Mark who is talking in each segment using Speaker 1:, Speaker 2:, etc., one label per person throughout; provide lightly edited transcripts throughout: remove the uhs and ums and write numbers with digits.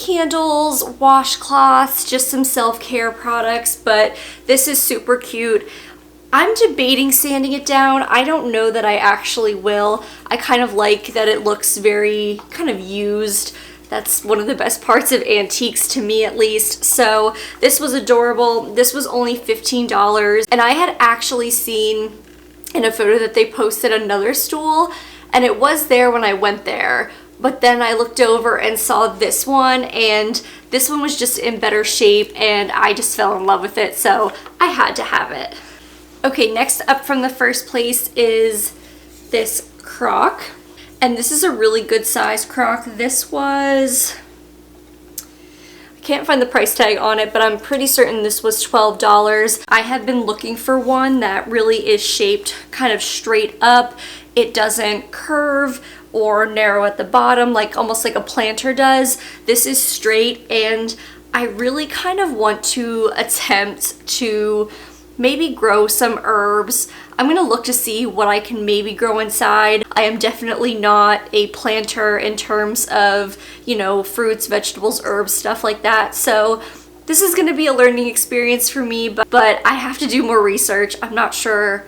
Speaker 1: candles, washcloths, just some self-care products, but this is super cute. I'm debating sanding it down. I don't know that I actually will. I kind of like that it looks very kind of used. That's one of the best parts of antiques, to me at least. So this was adorable. This was only $15, and I had actually seen in a photo that they posted another stool, and it was there when I went there. But then I looked over and saw this one, and this one was just in better shape, and I just fell in love with it, so I had to have it. Okay, next up from the first place is this crock. And this is a really good size crock. This was, I can't find the price tag on it, but I'm pretty certain this was $12. I have been looking for one that really is shaped kind of straight up. It doesn't curve or narrow at the bottom, like almost like a planter does. This is straight, and I really kind of want to attempt to maybe grow some herbs. I'm gonna look to see what I can maybe grow inside. I am definitely not a planter in terms of, you know, fruits, vegetables, herbs, stuff like that. So this is gonna be a learning experience for me, but I have to do more research. I'm not sure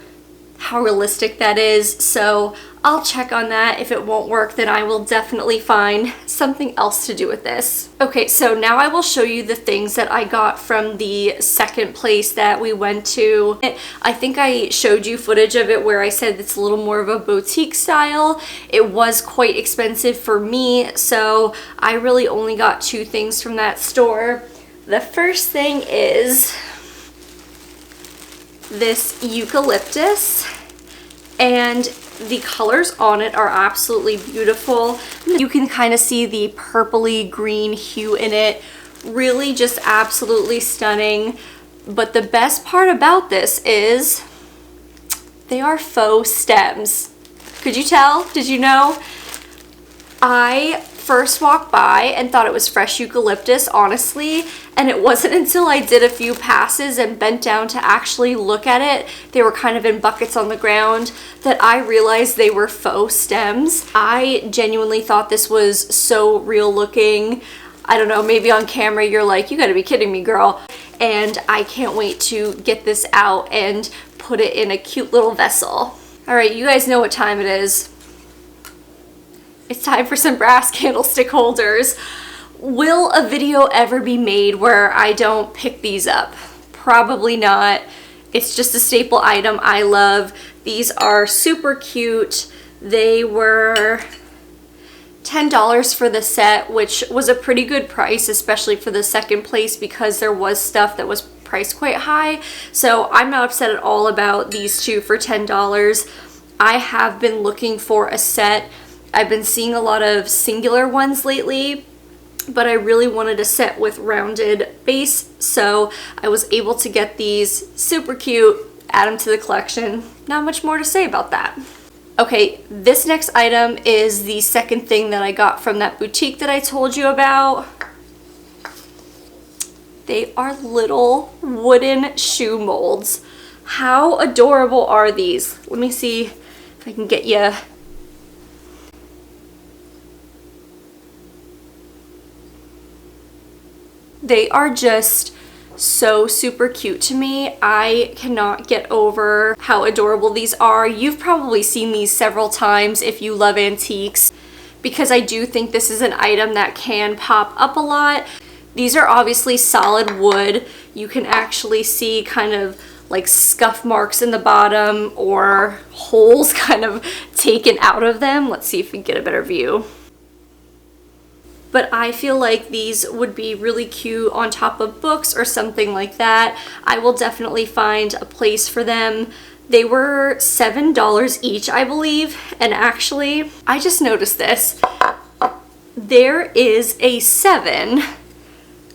Speaker 1: how realistic that is, so I'll check on that. If it won't work, then I will definitely find something else to do with this. Okay, so now I will show you the things that I got from the second place that we went to. I think I showed you footage of it where I said it's a little more of a boutique style. It was quite expensive for me, so I really only got 2 things from that store. The first thing is this eucalyptus, and the colors on it are absolutely beautiful. You can kind of see the purpley green hue in it. Really just absolutely stunning. But the best part about this is they are faux stems. Could you tell? Did you know? I first walked by and thought it was fresh eucalyptus, honestly, and it wasn't until I did a few passes and bent down to actually look at it, they were kind of in buckets on the ground, that I realized they were faux stems. I genuinely thought this was so real looking. I don't know, maybe on camera you're like, you gotta be kidding me, girl. And I can't wait to get this out and put it in a cute little vessel. All right, you guys know what time it is. It's time for some brass candlestick holders. Will a video ever be made where I don't pick these up? Probably not. It's just a staple item I love. These are super cute. They were $10 for the set, which was a pretty good price, especially for the second place, because there was stuff that was priced quite high. So I'm not upset at all about these 2 for $10. I have been looking for a set. I've been seeing a lot of singular ones lately, but I really wanted a set with rounded base, so I was able to get these. Super cute, add them to the collection. Not much more to say about that. Okay, this next item is the second thing that I got from that boutique that I told you about. They are little wooden shoe molds. How adorable are these? Let me see if I can get you. They are just so super cute to me. I cannot get over how adorable these are. You've probably seen these several times if you love antiques, because I do think this is an item that can pop up a lot. These are obviously solid wood. You can actually see kind of like scuff marks in the bottom or holes kind of taken out of them. Let's see if we can get a better view. But I feel like these would be really cute on top of books or something like that. I will definitely find a place for them. They were $7 each, I believe. And actually, I just noticed this. There is a 7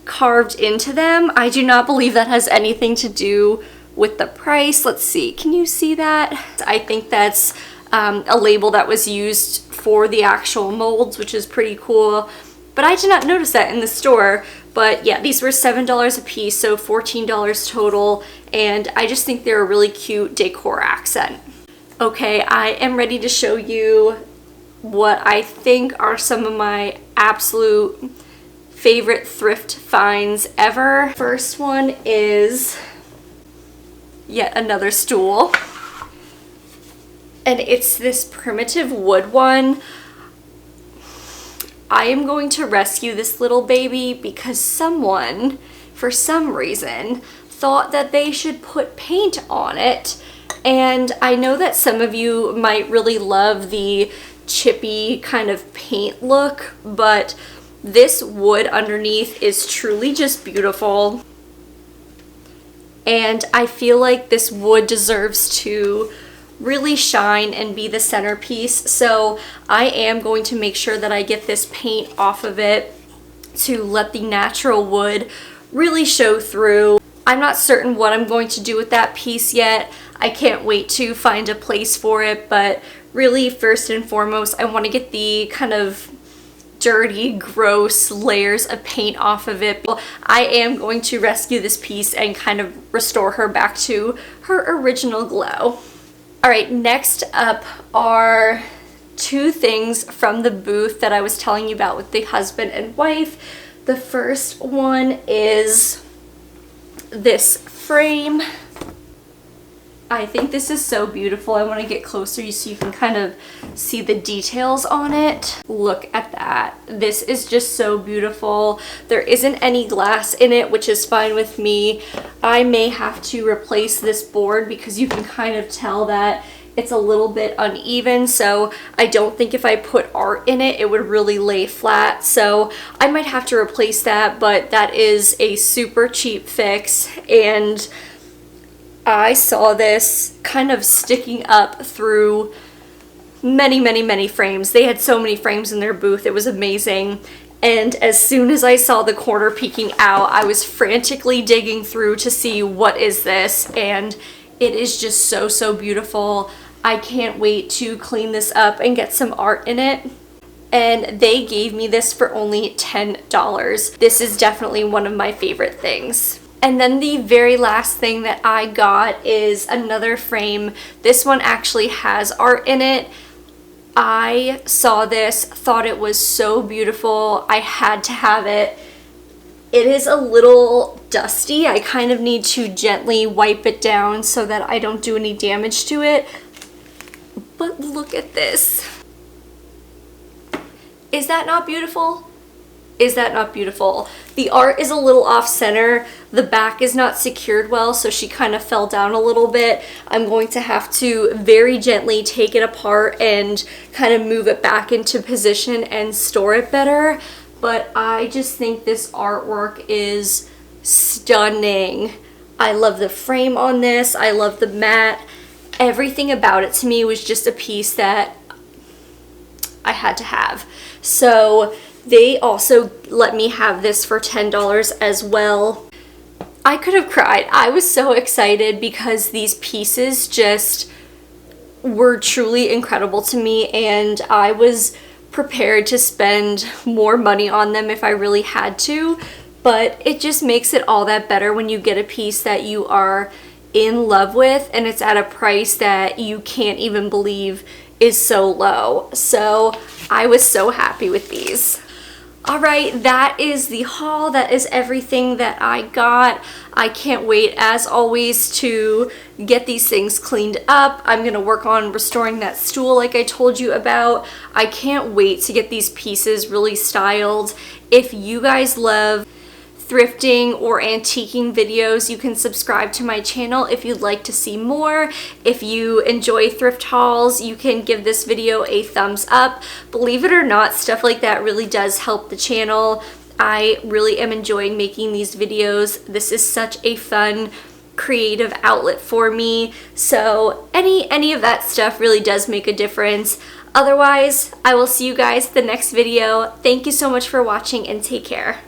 Speaker 1: carved into them. I do not believe that has anything to do with the price. Let's see, can you see that? I think that's a label that was used for the actual molds, which is pretty cool. But I did not notice that in the store. But yeah, these were $7 a piece, so $14 total. And I just think they're a really cute decor accent. Okay, I am ready to show you what I think are some of my absolute favorite thrift finds ever. First one is yet another stool. And it's this primitive wood one. I am going to rescue this little baby because someone, for some reason, thought that they should put paint on it. And I know that some of you might really love the chippy kind of paint look, but this wood underneath is truly just beautiful. And I feel like this wood deserves to really shine and be the centerpiece. So I am going to make sure that I get this paint off of it to let the natural wood really show through. I'm not certain what I'm going to do with that piece yet. I can't wait to find a place for it, but really first and foremost, I want to get the kind of dirty, gross layers of paint off of it. I am going to rescue this piece and kind of restore her back to her original glow. Alright, next up are two things from the booth that I was telling you about with the husband and wife. The first one is this frame. I think this is so beautiful. I want to get closer so you can kind of see the details on it. Look at that. This is just so beautiful. There isn't any glass in it, which is fine with me. I may have to replace this board because you can kind of tell that it's a little bit uneven, so I don't think if I put art in it, it would really lay flat. So I might have to replace that, but that is a super cheap fix. And I saw this kind of sticking up through many frames. They had so many frames in their booth. It was amazing. And as soon as I saw the corner peeking out, I was frantically digging through to see what is this. And it is just so beautiful. I can't wait to clean this up and get some art in it. And they gave me this for only $10. This is definitely one of my favorite things. And then the very last thing that I got is another frame. This one actually has art in it. I saw this, thought it was so beautiful. I had to have it. It is a little dusty. I kind of need to gently wipe it down so that I don't do any damage to it. But look at this. Is that not beautiful? Is that not beautiful? The art is a little off center. The back is not secured well, so she kind of fell down a little bit. I'm going to have to very gently take it apart and kind of move it back into position and store it better. But I just think this artwork is stunning. I love the frame on this. I love the mat. Everything about it to me was just a piece that I had to have. So they also let me have this for $10 as well. I could have cried. I was so excited because these pieces just were truly incredible to me, and I was prepared to spend more money on them if I really had to. But it just makes it all that better when you get a piece that you are in love with and it's at a price that you can't even believe is so low. So I was so happy with these. Alright, that is the haul. That is everything that I got. I can't wait, as always, to get these things cleaned up. I'm going to work on restoring that stool like I told you about. I can't wait to get these pieces really styled. If you guys love thrifting or antiquing videos, you can subscribe to my channel if you'd like to see more. If you enjoy thrift hauls, you can give this video a thumbs up. Believe it or not, stuff like that really does help the channel. I really am enjoying making these videos. This is such a fun, creative outlet for me. So any of that stuff really does make a difference. Otherwise, I will see you guys the next video. Thank you so much for watching and take care.